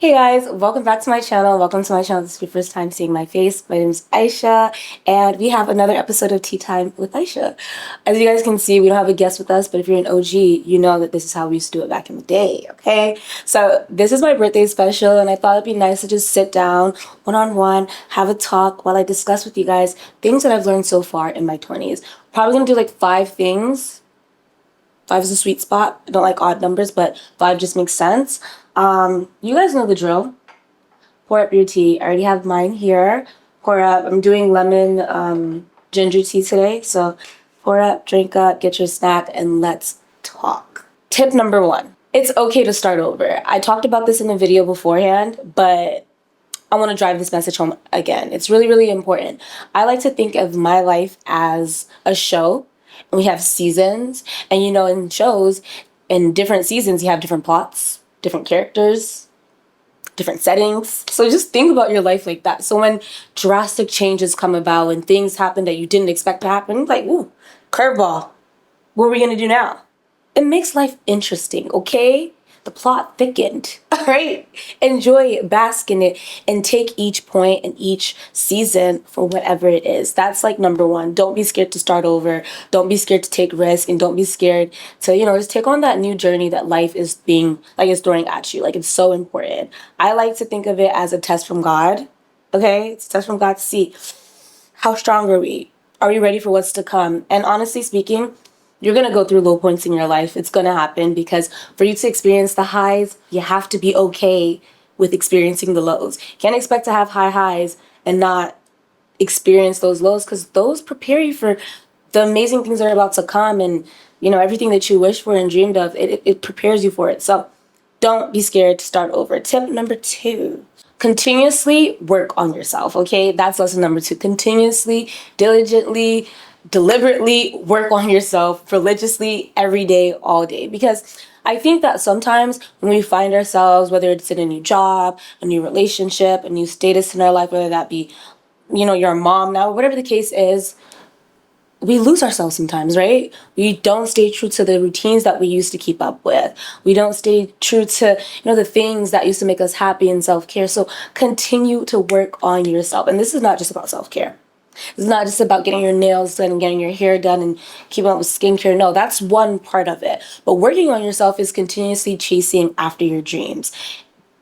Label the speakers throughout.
Speaker 1: Hey guys, welcome back to my channel. Welcome to my channel. This is your first time seeing my face. My name is Aisha, and we have another episode of Tea Time with Aisha. As you guys can see, we don't have a guest with us, but if you're an OG, you know that this is how we used to do it back in the day, okay? So this is my birthday special, and I thought it'd be nice to just sit down one-on-one, have a talk while I discuss with you guys things that I've learned so far in my 20s. Probably gonna do like 5 things. 5 is a sweet spot. I don't like odd numbers, but 5 just makes sense. You guys know the drill. Pour up your tea. I already have mine here. Pour up. I'm doing lemon ginger tea today. So pour up, drink up, get your snack, and let's talk. Tip number 1. It's okay to start over. I talked about this in the video beforehand, but I want to drive this message home again. It's really, really important. I like to think of my life as a show, and we have seasons. And you know, in shows, in different seasons, you have different plots, different characters, different settings. So just think about your life like that. So when drastic changes come about, when things happen that you didn't expect to happen, like, ooh, curveball. What are we going to do now? It makes life interesting, okay? The plot thickened, all right? Enjoy it, bask in it, and take each point and each season for whatever it is. That's like number 1. Don't be scared to start over. Don't be scared to take risks, and don't be scared to, just take on that new journey that life is is throwing at you. Like, it's so important. I like to think of it as a test from God, okay? It's a test from God to see how strong are we? Are we ready for what's to come? And honestly speaking, you're going to go through low points in your life. It's going to happen because for you to experience the highs, you have to be okay with experiencing the lows. You can't expect to have high highs and not experience those lows, because those prepare you for the amazing things that are about to come. And, everything that you wish for and dreamed of, it prepares you for it. So don't be scared to start over. Tip number 2. Continuously work on yourself, okay? That's lesson number 2. Continuously, diligently, deliberately work on yourself religiously every day, all day. Because I think that sometimes when we find ourselves, whether it's in a new job, a new relationship, a new status in our life, whether that be, you're a mom now, whatever the case is, we lose ourselves sometimes, right? We don't stay true to the routines that we used to keep up with. We don't stay true to, the things that used to make us happy and self-care. So continue to work on yourself. And this is not just about self-care. It's not just about getting your nails done and getting your hair done and keeping up with skincare. No, that's one part of it. But working on yourself is continuously chasing after your dreams.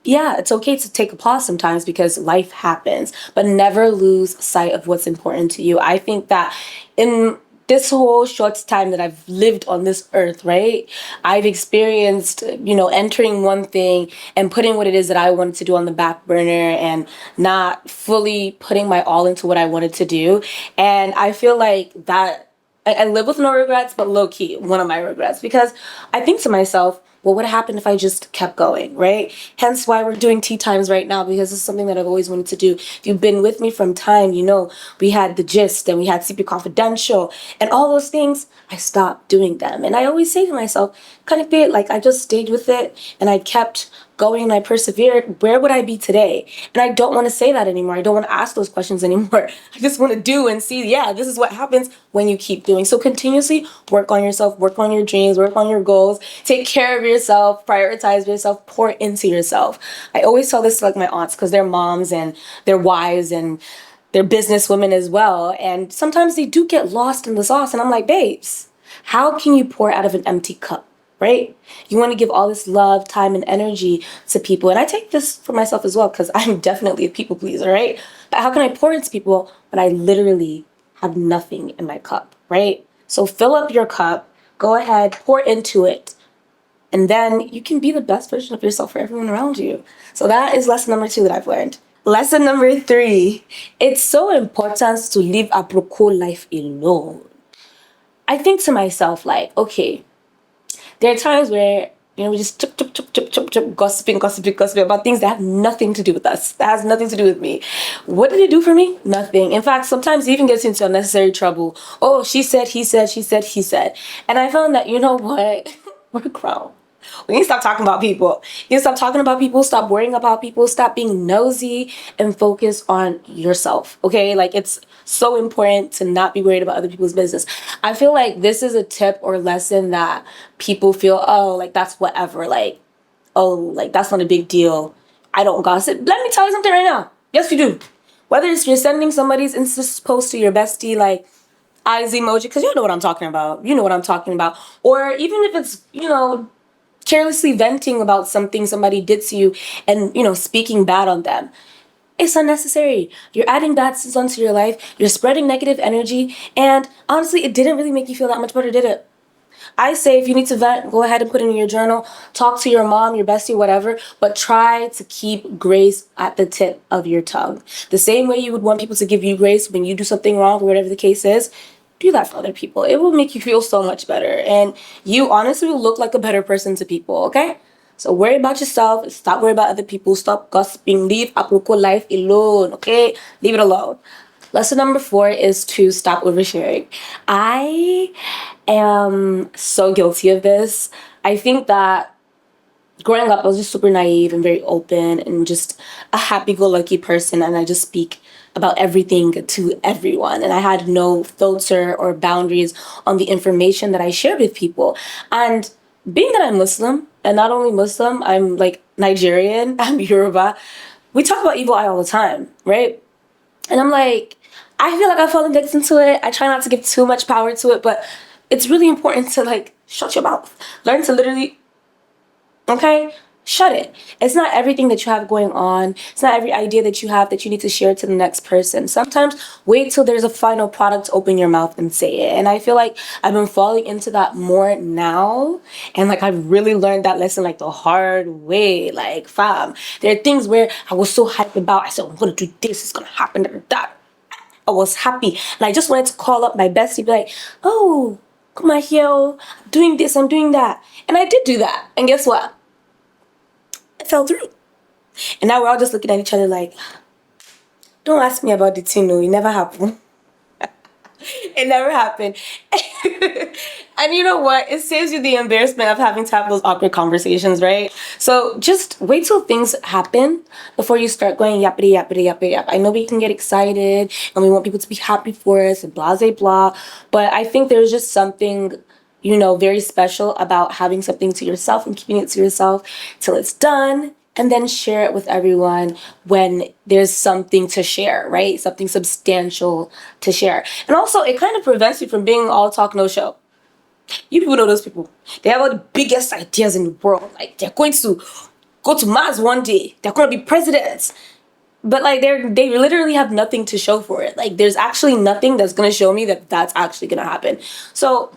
Speaker 1: Yeah, it's okay to take a pause sometimes because life happens, but never lose sight of what's important to you. I think that in this whole short time that I've lived on this earth, right, I've experienced, entering one thing and putting what it is that I wanted to do on the back burner and not fully putting my all into what I wanted to do. And I feel like that I live with no regrets, but low key, one of my regrets, because I think to myself, what would happen if I just kept going, right? Hence why we're doing tea times right now, because it's something that I've always wanted to do. If you've been with me from time, we had the gist and we had CP Confidential and all those things. I stopped doing them. And I always say to myself, kind of feel like I just stayed with it and I kept going and I persevered, where would I be today? And I don't want to say that anymore. I don't want to ask those questions anymore. I just want to do and see, yeah, this is what happens when you keep doing. So continuously work on yourself, work on your dreams, work on your goals, take care of yourself, prioritize yourself, pour into yourself. I always tell this to like my aunts because they're moms and they're wives and they're businesswomen as well. And sometimes they do get lost in the sauce. And I'm like, babes, how can you pour out of an empty cup? Right? You want to give all this love, time, and energy to people. And I take this for myself as well because I'm definitely a people pleaser, right? But how can I pour into people when I literally have nothing in my cup, right? So fill up your cup, go ahead, pour into it, and then you can be the best version of yourself for everyone around you. So that is lesson number 2 that I've learned. Lesson number 3, it's so important to live a pro life alone. I think to myself, like, okay, there are times where, we just gossiping about things that have nothing to do with us. That has nothing to do with me. What did it do for me? Nothing. In fact, sometimes it even gets into unnecessary trouble. Oh, she said, he said, she said, he said. And I found that, what? We're grown. We need to stop talking about people. You need to stop talking about people, stop worrying about people, stop being nosy, and focus on yourself, okay? Like, it's so important to not be worried about other people's business. I feel like this is a tip or lesson that people feel, oh, like, that's whatever. Like, oh, like, that's not a big deal. I don't gossip. Let me tell you something right now. Yes, you do. Whether it's you're sending somebody's Insta post to your bestie, like eyes emoji, because you know what I'm talking about. You know what I'm talking about. Or even if it's, carelessly venting about something somebody did to you and, speaking bad on them. It's unnecessary. You're adding bad things onto your life. You're spreading negative energy. And honestly, it didn't really make you feel that much better, did it? I say if you need to vent, go ahead and put it in your journal. Talk to your mom, your bestie, whatever. But try to keep grace at the tip of your tongue. The same way you would want people to give you grace when you do something wrong or whatever the case is, do that for other people. It will make you feel so much better. And you honestly will look like a better person to people, okay? So worry about yourself. Stop worrying about other people. Stop gossiping. Leave Aproko life alone, okay? Leave it alone. Lesson number 4 is to stop oversharing. I am so guilty of this. I think that growing up, I was just super naive and very open and just a happy-go-lucky person, and I just speak about everything to everyone. And I had no filter or boundaries on the information that I shared with people. And being that I'm Muslim, and not only Muslim, I'm like Nigerian, I'm Yoruba, we talk about evil eye all the time, right? And I'm like, I feel like I've fallen victim to it. I try not to give too much power to it, but it's really important to like shut your mouth. Learn to literally, okay? Shut it. It's not everything that you have going on. It's not every idea that you have that you need to share to the next person. Sometimes wait till there's a final product, open your mouth and say it. And I feel like I've been falling into that more now. And like I've really learned that lesson like the hard way. Like fam, there are things where I was so hyped about. I said, I'm going to do this. It's going to happen. That. I was happy. And I just wanted to call up my bestie, be like, oh, come on here. I'm doing this. I'm doing that. And I did do that. And guess what? It fell through. And now we're all just looking at each other like, don't ask me about the thing, no, it never happened. It never happened. And you know what? It saves you the embarrassment of having to have those awkward conversations, right? So just wait till things happen before you start going yappity, yappity, yappity, yap. I know we can get excited and we want people to be happy for us and blah, blah, blah. But I think there's just something very special about having something to yourself and keeping it to yourself till it's done and then share it with everyone when there's something to share, right? Something substantial to share. And also, it kind of prevents you from being all talk, no show. You people know those people. They have all the biggest ideas in the world. Like, they're going to go to Mars one day. They're going to be presidents. But like they literally have nothing to show for it. Like there's actually nothing that's going to show me that that's actually going to happen. So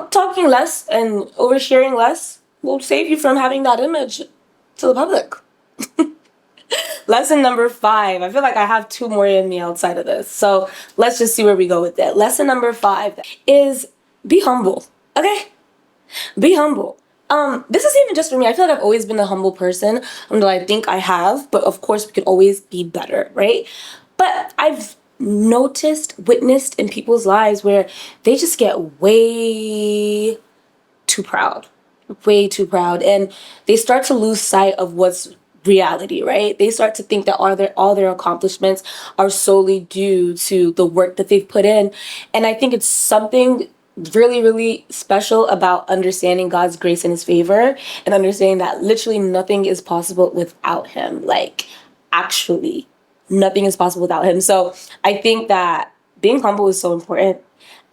Speaker 1: talking less and oversharing less will save you from having that image to the public. Lesson number 5. I feel like I have 2 more in me outside of this. So let's just see where we go with it. Lesson number 5 is be humble. Okay? Be humble. This is even just for me. I feel like I've always been a humble person. I think I have, but of course we could always be better, right? But I've witnessed in people's lives where they just get way too proud, and they start to lose sight of what's reality, right? They start to think that all their accomplishments are solely due to the work that they've put in. And I think it's something really, really special about understanding God's grace and his favor and understanding that literally nothing is possible without him. Like, actually, nothing is possible without him. So I think that being humble is so important.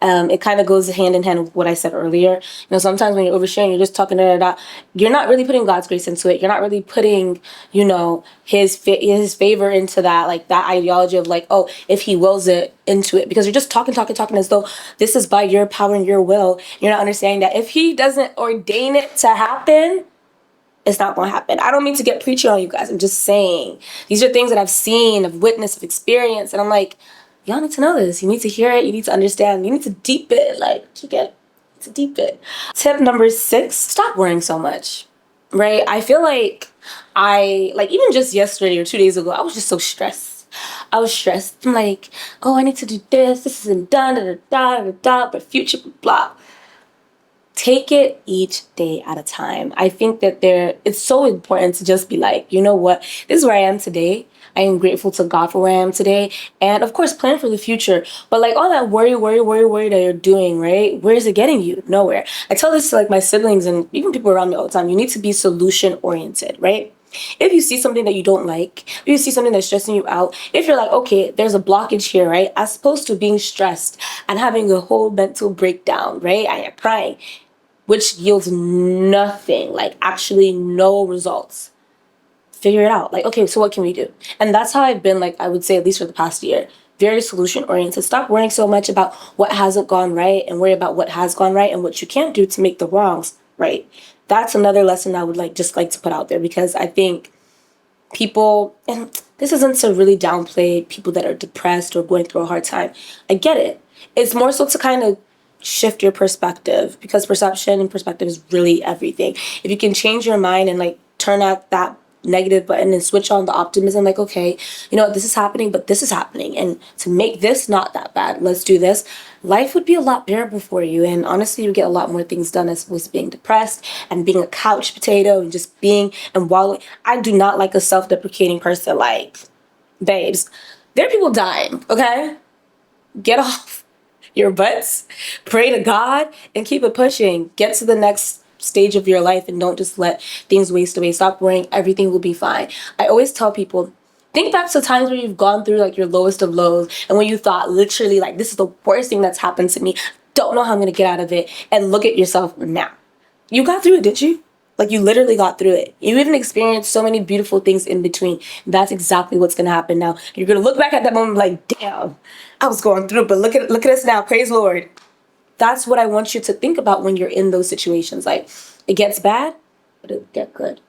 Speaker 1: It kind of goes hand in hand with what I said earlier. Sometimes when you're oversharing, you're just talking you're not really putting God's grace into it. You're not really putting, his favor into that, like that ideology of like, oh, if he wills it into it, because you're just talking as though this is by your power and your will. You're not understanding that if he doesn't ordain it to happen, it's not going to happen. I don't mean to get preachy on you guys. I'm just saying these are things that I've seen, I've witnessed, I've experienced, and I'm like, y'all need to know this. You need to hear it. You need to understand. You need to deep it. Like, you get to deep it. Tip number 6, stop worrying so much, right? I feel like even just yesterday or 2 days ago, I was just so stressed. I was stressed. I'm like, oh, I need to do this. This isn't done, but future, blah. Take it each day at a time. I think that it's so important to just be like, you know what? This is where I am today. I am grateful to God for where I am today. And of course, plan for the future. But like all that worry that you're doing, right? Where is it getting you? Nowhere. I tell this to like my siblings and even people around me all the time. You need to be solution oriented, right? If you see something that you don't like, if you see something that's stressing you out, if you're like, okay, there's a blockage here, right? As opposed to being stressed and having a whole mental breakdown, right? And you're crying, which yields nothing, like actually no results. Figure it out. Like, okay, so what can we do? And that's how I've been, like, I would say, at least for the past year, very solution oriented. Stop worrying so much about what hasn't gone right and worry about what has gone right and what you can't do to make the wrongs right. That's another lesson I would like to put out there, because I think people, and this isn't to really downplay people that are depressed or going through a hard time. I get it. It's more so to kind of shift your perspective, because perception and perspective is really everything. If you can change your mind and like turn out that negative button and switch on the optimism, like, okay, you know what, this is happening, but this is happening, and to make this not that bad, let's do this, life would be a lot bearable for you. And honestly, you get a lot more things done as opposed to being depressed and being a couch potato and just being and wallowing. I do not like a self-deprecating person. Like, babes, there are people dying, okay? Get off your butts, pray to God, and keep it pushing. Get to the next stage of your life and don't just let things waste away. Stop worrying. Everything will be fine. I always tell people, think back to times where you've gone through like your lowest of lows and when you thought literally like, this is the worst thing that's happened to me. Don't know how I'm going to get out of it. And look at yourself now. You got through it, didn't you? Like, you literally got through it. You even experienced so many beautiful things in between. That's exactly what's going to happen now. You're going to look back at that moment like, damn, I was going through, but look at us now. Praise Lord. That's what I want you to think about when you're in those situations. Like, it gets bad, but it'll get good.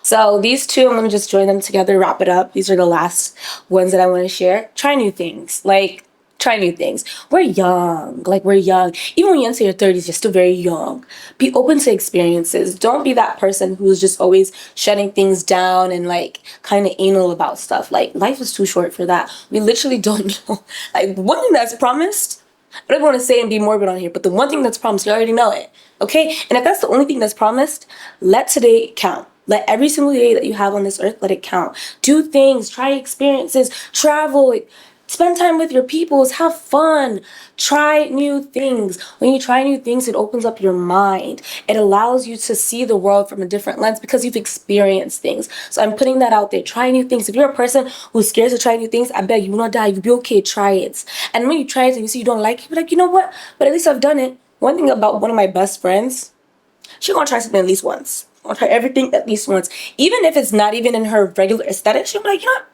Speaker 1: So these two, I'm going to just join them together, wrap it up. These are the last ones that I want to share. Try new things. Like, try new things. We're young. Like, we're young. Even when you enter your 30s, you're still very young. Be open to experiences. Don't be that person who's just always shutting things down and, like, kind of anal about stuff. Like, life is too short for that. We literally don't know. Like, one thing that's promised, I don't want to say and be morbid on here, but the one thing that's promised, you already know it. Okay? And if that's the only thing that's promised, let today count. Let every single day that you have on this earth, let it count. Do things, try experiences, travel, spend time with your peoples, have fun, try new things. When you try new things, it opens up your mind. It allows you to see the world from a different lens because you've experienced things. So I'm putting that out there. Try new things. If you're a person who's scared to try new things, I bet you will not die. You'll be okay. Try it. And when you try it and you see you don't like it, you're like, you know what? But at least I've done it. One thing about one of my best friends, she's gonna try something at least once. I'll try everything at least once. Even if it's not even in her regular aesthetic, she'll be like, you know what?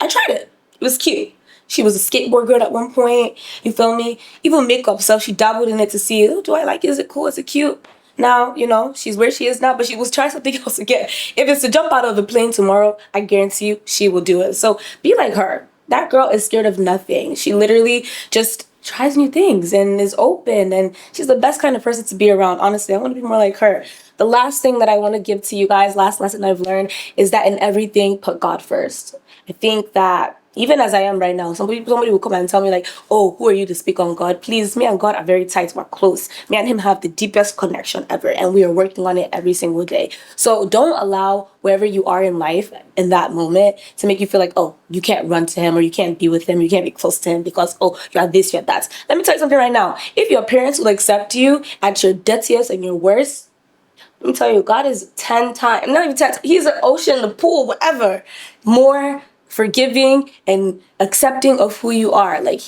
Speaker 1: I tried it. It was cute. She was a skateboard girl at one point. You feel me? Even makeup stuff, she dabbled in it to see, oh, do I like it? Is it cool? Is it cute? Now, you know, she's where she is now, but she will try something else again. If it's to jump out of the plane tomorrow, I guarantee you she will do it. So be like her. That girl is scared of nothing. She literally just tries new things and is open, and she's the best kind of person to be around. Honestly, I want to be more like her. The last thing that I want to give to you guys, last lesson I've learned, is that in everything, put God first. I think that even as I am right now, somebody will come and tell me like, oh, who are you to speak on God? Please, me and God are very tight. We're close. Me and him have the deepest connection ever, and we are working on it every single day. So don't allow wherever you are in life in that moment to make you feel like, oh, you can't run to him or you can't be with him, you can't be close to him because, oh, you have this, you have that. Let me tell you something right now. If your parents will accept you at your dirtiest and your worst, let me tell you, God is 10 times, not even 10 times, he's an ocean, the pool, whatever, more forgiving and accepting of who you are. Like,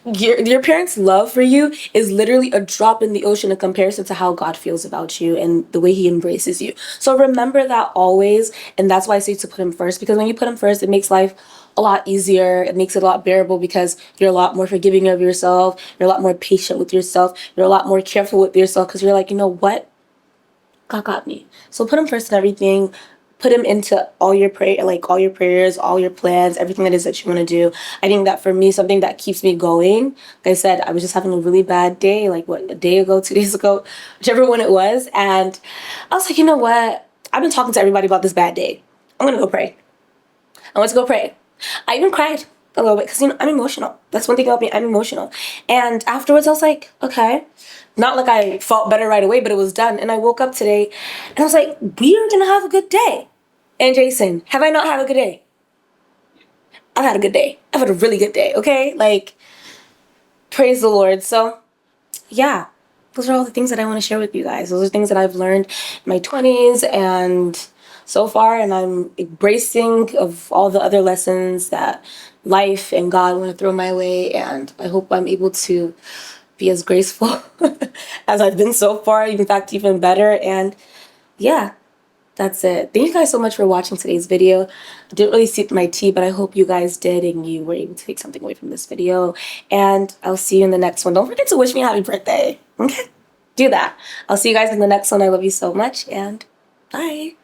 Speaker 1: your parents' love for you is literally a drop in the ocean in comparison to how God feels about you and the way he embraces you. So remember that always, and that's why I say to put him first, because when you put him first, it makes life a lot easier. It makes it a lot bearable because you're a lot more forgiving of yourself. You're a lot more patient with yourself. You're a lot more careful with yourself because you're like, you know what? God got me. So put him first in everything. Put him into all your prayer, like all your prayers, all your plans, everything that is that you want to do. I think that for me, something that keeps me going, like I said, I was just having a really bad day, like what, a day ago, 2 days ago, whichever one it was. And I was like, you know what? I've been talking to everybody about this bad day. I'm going to go pray. I went to go pray. I even cried a little bit because, you know, I'm emotional. That's one thing about me. I'm emotional. And afterwards, I was like, okay. Not like I felt better right away, but it was done. And I woke up today and I was like, we are going to have a good day. And Jason, have I not had a good day? I've had a good day. I've had a really good day, okay? Like, praise the Lord. So, yeah, those are all the things that I want to share with you guys. Those are things that I've learned in my 20s and so far, and I'm embracing of all the other lessons that life and God want to throw my way, and I hope I'm able to be as graceful as I've been so far, in fact, even better. And yeah, that's it. Thank you guys so much for watching today's video. I didn't really sip my tea, but I hope you guys did and you were able to take something away from this video. And I'll see you in the next one. Don't forget to wish me a happy birthday. Okay? Do that. I'll see you guys in the next one. I love you so much, and bye.